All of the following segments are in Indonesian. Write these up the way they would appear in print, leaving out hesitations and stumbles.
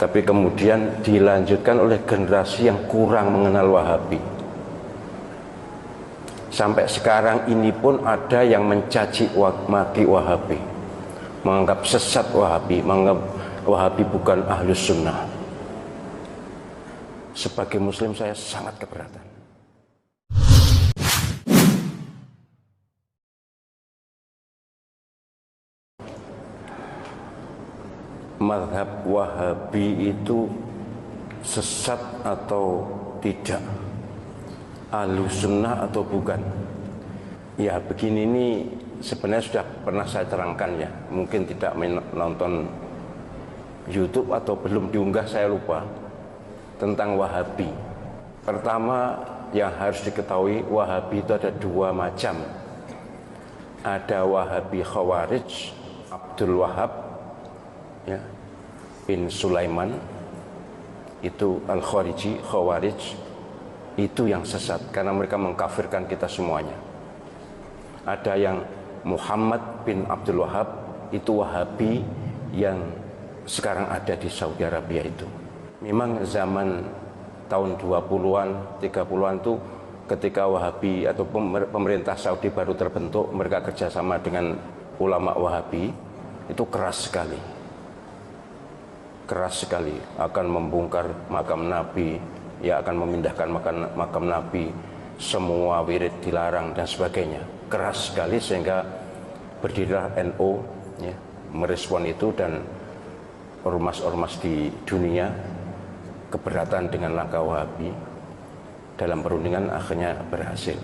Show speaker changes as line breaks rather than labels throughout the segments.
Tapi kemudian dilanjutkan oleh generasi yang kurang mengenal Wahabi. Sampai sekarang ini pun ada yang mencaci maki Wahabi, menganggap sesat Wahabi, menganggap Wahabi bukan Ahlus Sunnah. Sebagai Muslim saya sangat keberatan. Mazhab Wahabi itu sesat atau tidak, Ahlus Sunnah atau bukan? Ya begini, ini sebenarnya sudah pernah saya terangkan ya, mungkin tidak menonton YouTube atau belum diunggah, saya lupa, tentang Wahabi. Pertama yang harus diketahui, Wahabi itu ada dua macam. Ada Wahabi Khawarij, Abdul Wahab ya, bin Sulaiman, itu Al-Khariji, Khawarij, itu yang sesat karena mereka mengkafirkan kita semuanya. Ada yang Muhammad bin Abdul Wahab, itu Wahabi yang sekarang ada di Saudi Arabia. Itu memang zaman tahun 20-an, 30-an itu ketika Wahabi atau pemerintah Saudi baru terbentuk, mereka kerjasama dengan ulama Wahabi, itu keras sekali, akan membongkar makam Nabi, ya akan memindahkan makam Nabi, semua wirid dilarang dan sebagainya, keras sekali, sehingga berdirilah NU ya, merespon itu, dan ormas-ormas di dunia keberatan dengan langkah Wahabi. Dalam perundingan akhirnya berhasil.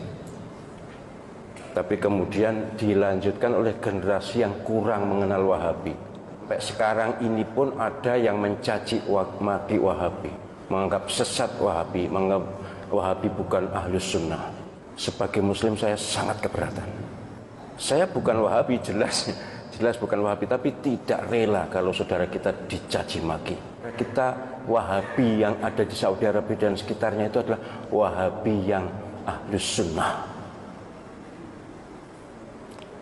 Tapi kemudian dilanjutkan oleh generasi yang kurang mengenal Wahabi. Sampai sekarang ini pun ada yang mencaci maki Wahabi, menganggap sesat Wahabi, menganggap Wahabi bukan Ahlus Sunnah. Sebagai Muslim saya sangat keberatan. Saya bukan Wahabi, jelas bukan Wahabi, tapi tidak rela kalau saudara kita dicaci maki. Kita Wahabi yang ada di Saudi Arabia dan sekitarnya itu adalah Wahabi yang Ahlus Sunnah.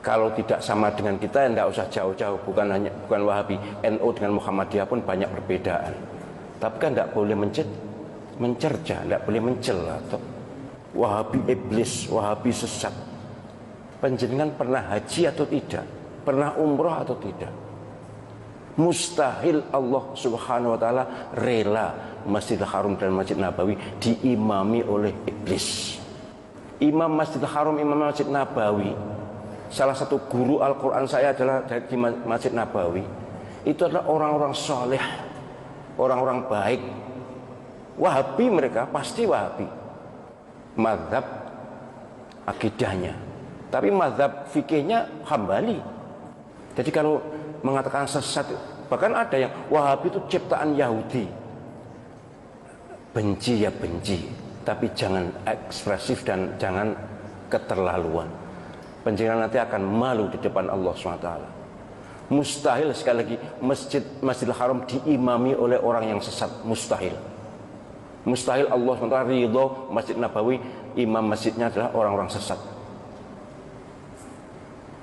Kalau tidak sama dengan kita, tidak usah jauh-jauh, bukan Wahabi, NU dengan Muhammadiyah pun banyak perbedaan. Tapi kan tidak boleh mencerca, tidak boleh mencela. Wahabi iblis, Wahabi sesat. Panjenengan pernah haji atau tidak? Pernah umroh atau tidak? Mustahil Allah Subhanahu wa ta'ala rela Masjidil Haram dan Masjid Nabawi diimami oleh iblis. Imam Masjidil Haram, Imam Masjid Nabawi, salah satu guru Al-Quran saya adalah dari Masjid Nabawi. Itu adalah orang-orang soleh, orang-orang baik. Wahabi mereka, pasti Wahabi mazhab akidahnya, tapi mazhab fikihnya Hambali. Jadi kalau mengatakan sesat, bahkan ada yang Wahabi itu ciptaan Yahudi. Benci ya benci, tapi jangan ekspresif dan jangan keterlaluan. Panjenengan nanti akan malu di depan Allah SWT. Mustahil, sekali lagi, Masjidil Haram diimami oleh orang yang sesat. Mustahil Allah SWT ridho Masjid Nabawi, imam masjidnya adalah orang-orang sesat.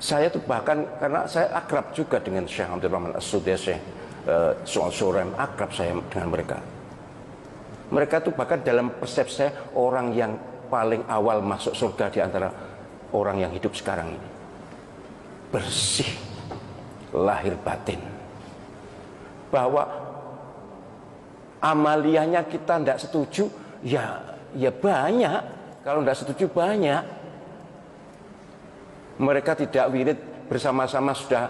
Saya tuh bahkan, karena saya akrab juga dengan Syekh Abdul Rahman As-Sudais, Syekh Surem, akrab saya dengan mereka. Mereka tuh bahkan dalam persepsi saya orang yang paling awal masuk surga di antara orang yang hidup sekarang ini. Bersih lahir batin. Bahwa amaliyahnya kita tidak setuju, ya banyak. Kalau tidak setuju banyak. Mereka tidak wirid bersama-sama sudah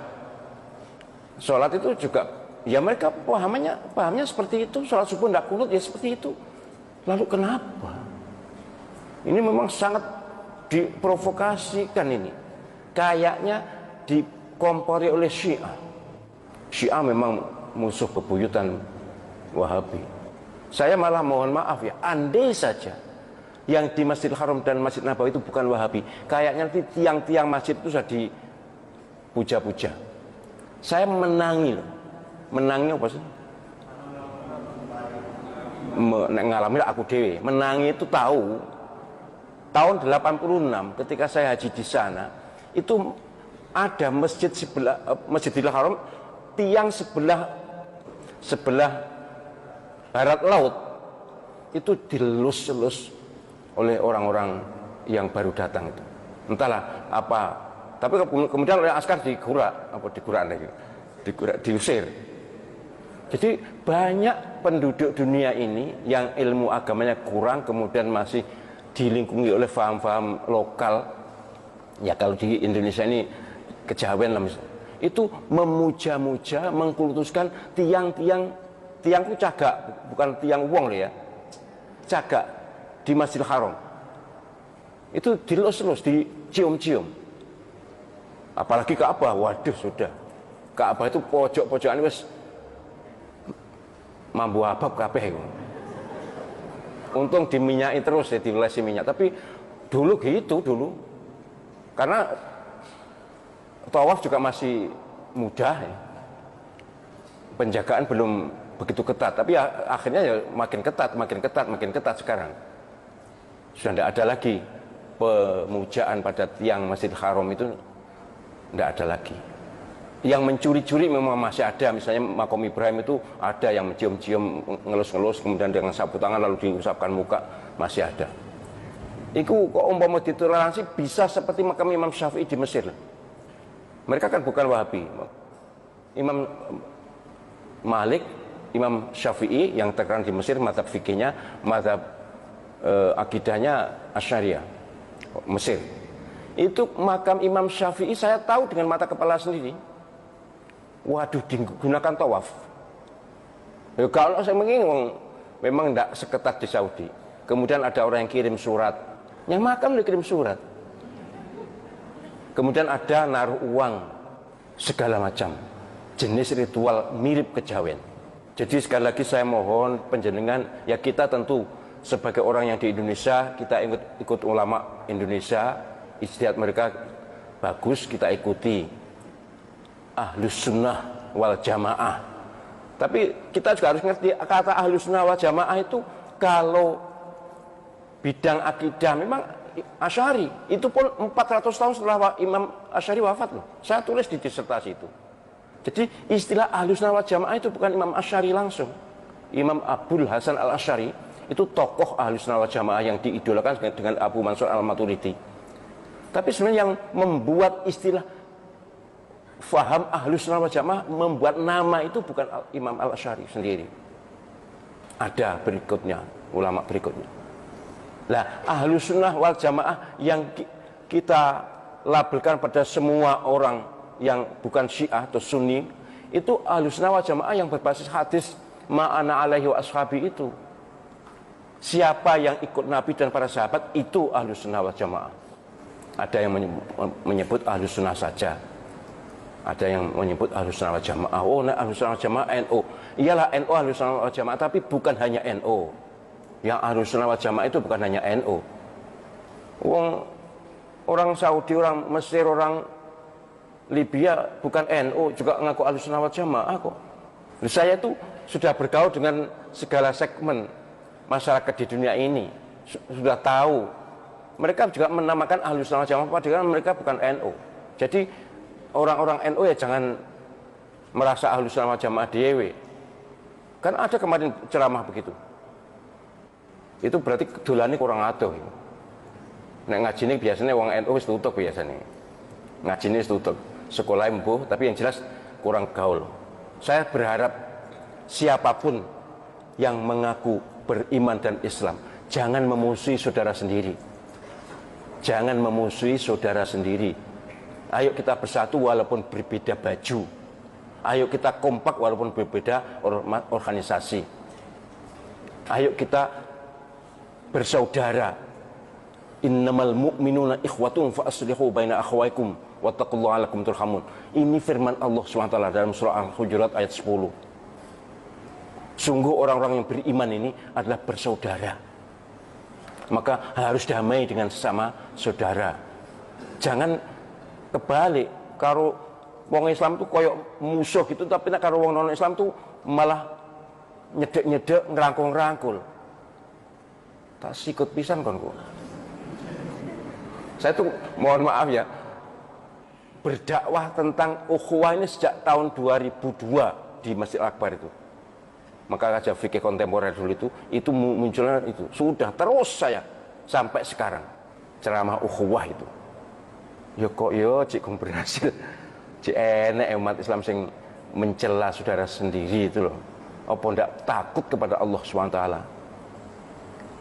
sholat itu juga, ya mereka pahamnya seperti itu. Sholat subuh tidak kunut, ya seperti itu. Lalu kenapa? Ini memang sangat diprovokasikan ini. Kayaknya dikompori oleh Syiah. Syiah memang musuh bebuyutan Wahabi. Saya malah mohon maaf ya, andai saja yang di Masjidil Haram dan Masjid Nabawi itu bukan Wahabi, kayaknya nanti tiang-tiang masjid itu sudah dipuja-puja. Saya menangi apa sih? Mengalami aku dewe. Menangi itu tahu. Tahun 86 ketika saya haji di sana, itu ada masjid sebelah Masjidil Haram, tiang sebelah barat laut itu dilus-lus oleh orang-orang yang baru datang itu. Entahlah apa, tapi kemudian oleh askar diusir. Jadi banyak penduduk dunia ini yang ilmu agamanya kurang, kemudian masih dilingkungi oleh faham-faham lokal. Ya kalau di Indonesia ini kejawen lah misalnya. Itu memuja-muja, mengkultuskan tiang-tiang itu cagak, bukan tiang wong loh ya, cagak di Masjidil Haram. Itu dilus-lus, dicium-cium. Apalagi Ka'bah, waduh sudah. Ka'bah itu pojok-pojokan wis mambu abab kabeh. Untung diminyaki terus ya, dilesi minyak. Tapi dulu gitu dulu. Karena tawaf juga masih mudah ya. Penjagaan belum begitu ketat, tapi ya, akhirnya ya makin ketat sekarang. Sudah tidak ada lagi pemujaan pada tiang Masjidil Haram itu, tidak ada lagi. Yang mencuri-curi memang masih ada, misalnya Makom Ibrahim itu ada yang mencium-cium, ngelus-ngelus, kemudian dengan sapu tangan lalu diusapkan muka, masih ada. Itu kok umpama ditoleransi bisa seperti makam Imam Syafi'i di Mesir. Mereka kan bukan Wahabi. Imam Malik, Imam Syafi'i yang terkenal di Mesir, mazhab fikihnya, mazhab akidahnya Asy'ariyah, Mesir. Itu makam Imam Syafi'i saya tahu dengan mata kepala sendiri. Waduh, digunakan tawaf. Ya, kalau saya mengingat memang tidak seketat di Saudi. Kemudian ada orang yang kirim surat, yang makam dikirim surat. Kemudian ada naruh uang, segala macam jenis ritual mirip kejawen. Jadi sekali lagi saya mohon penjenengan, ya kita tentu sebagai orang yang di Indonesia, kita ikut ulama Indonesia, ijtihad mereka bagus, kita ikuti. Ahlus sunnah wal jamaah. Tapi kita juga harus ngerti kata ahlus sunnah wal jamaah itu kalau bidang akidah memang Asy'ari. Itu pun 400 tahun setelah Imam Asy'ari wafat loh. Saya tulis di disertasi itu. Jadi istilah ahlus sunnah wal jamaah itu bukan Imam Asy'ari langsung. Imam Abul Hasan al-Asy'ari itu tokoh ahlus sunnah wal jamaah yang diidolakan dengan Abu Mansur al-Maturidi. Tapi sebenarnya yang membuat istilah faham ahlus sunnah wal jamaah, membuat nama itu bukan Imam al-Asy'ari sendiri. Ada berikutnya, ulama berikutnya. Nah, ahlus sunnah wal jamaah yang kita labelkan pada semua orang yang bukan Syiah atau Sunni, itu ahlus sunnah wal jamaah yang berbasis hadis ma'ana alaihi wa ashabi itu. Siapa yang ikut Nabi dan para sahabat itu ahlus sunnah wal jamaah. Ada yang menyebut ahlus sunnah saja. Ada yang menyebut ahlus sunnah wal jamaah. Oh, nah, ahlus sunnah wal jamaah NU. Iyalah NU ahlus sunnah wal jamaah, tapi bukan hanya NU. Yang ahlus sunnah wal jamaah itu bukan hanya NU. Orang Saudi, orang Mesir, orang Libya bukan NU juga ngaku ahlus sunnah wal jamaah kok. Saya itu sudah bergaul dengan segala segmen masyarakat di dunia ini, sudah tahu. Mereka juga menamakan ahlus sunnah wal jamaah padahal mereka bukan NU. Jadi orang-orang NU ya jangan merasa ahlus sunnah wal jamaah dewe. Kan ada kemarin ceramah begitu. Itu berarti kedolane kurang adoh. Nek ngajine biasanya wong NU wis tutup biasanya. Ngajine wis tutup. Sekolah mbuh, tapi yang jelas kurang gaul. Saya berharap siapapun yang mengaku beriman dan Islam, jangan memusuhi saudara sendiri. Jangan memusuhi saudara sendiri. Ayo kita bersatu walaupun berbeda baju. Ayo kita kompak walaupun berbeda organisasi. Ayo kita bersaudara. Innamal mu'minuna ikhwatun fa aslihu baina akhawaykum wattaqullaha la'allakum turhamun. Ini firman Allah SWT dalam surah Al-Hujurat ayat 10. Sungguh orang-orang yang beriman ini adalah bersaudara. Maka harus damai dengan sesama saudara. Jangan kebalik, karo wong Islam tuh koyok musuh gitu, tapi nek karo wong non Islam tuh malah nyedek-nyedek, ngerangkul-ngerangkul. Tak sikut pisan kon kok. Saya tuh mohon maaf ya, berdakwah tentang ukhuwah ini sejak tahun 2002 di Masjid Al-Akbar itu. Maka aja fikih kontemporer dulu itu munculnya itu. Sudah terus saya sampai sekarang ceramah ukhuwah itu. Ya kok yo cik berhasil. Cik enek umat Islam sing mencela saudara sendiri itu loh. Apa ndak takut kepada Allah SWT?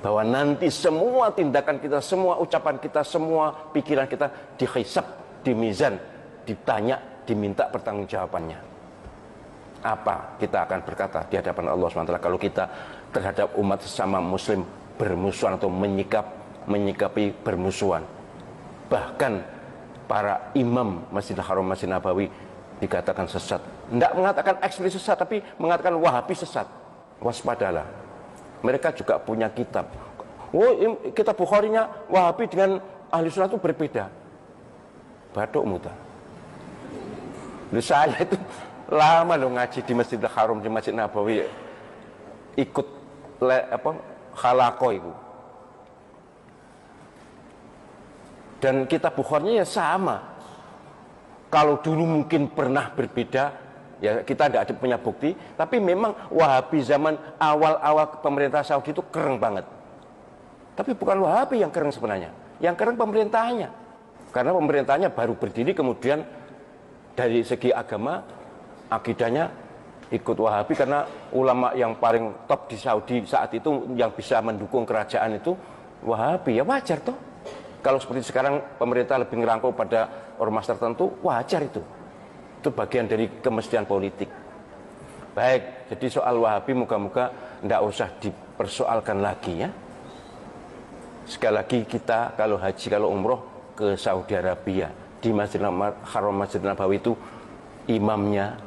Bahwa nanti semua tindakan kita, semua ucapan kita, semua pikiran kita dihisab, di mizan, ditanya, diminta pertanggungjawabannya. Apa kita akan berkata di hadapan Allah SWT kalau kita terhadap umat sesama muslim bermusuhan atau menyikapi bermusuhan. Bahkan para imam Masjidil Haram, Masjid Nabawi dikatakan sesat. Tidak mengatakan eksplisit sesat, tapi mengatakan Wahabi sesat. Waspadalah. Mereka juga punya kitab. Oh, kitab Bukhari-nya Wahabi dengan Ahli Sunnah itu berbeda. Batuk muta. Saya itu lama loh ngaji di Masjidil Haram, di Masjid Nabawi, ikut khalaqo itu. Dan kitab Bukhari-nya ya sama. Kalau dulu mungkin pernah berbeda, ya kita tidak punya bukti, tapi memang Wahabi zaman awal-awal pemerintah Saudi itu keren banget. Tapi bukan Wahabi yang keren sebenarnya, yang keren pemerintahnya. Karena pemerintahnya baru berdiri, kemudian dari segi agama, akidahnya ikut Wahabi, karena ulama yang paling top di Saudi saat itu yang bisa mendukung kerajaan itu Wahabi. Ya wajar toh. Kalau seperti sekarang pemerintah lebih ngerangkul pada ormas tertentu, wajar itu. Itu bagian dari kemestian politik. Baik, jadi soal Wahabi moga-moga tidak usah dipersoalkan lagi ya. Sekali lagi kita kalau haji, kalau umroh ke Saudi Arabia, di Masjidil Haram, Masjid Nabawi itu imamnya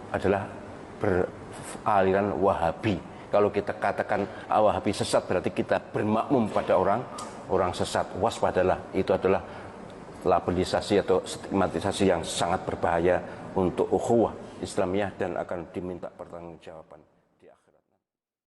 adalah beraliran Wahabi. Kalau kita katakan Wahabi sesat, berarti kita bermakmum pada orang sesat. Waspadalah, itu adalah labelisasi atau stigmatisasi yang sangat berbahaya untuk ukhuwah Islamiyah dan akan diminta pertanggungjawaban.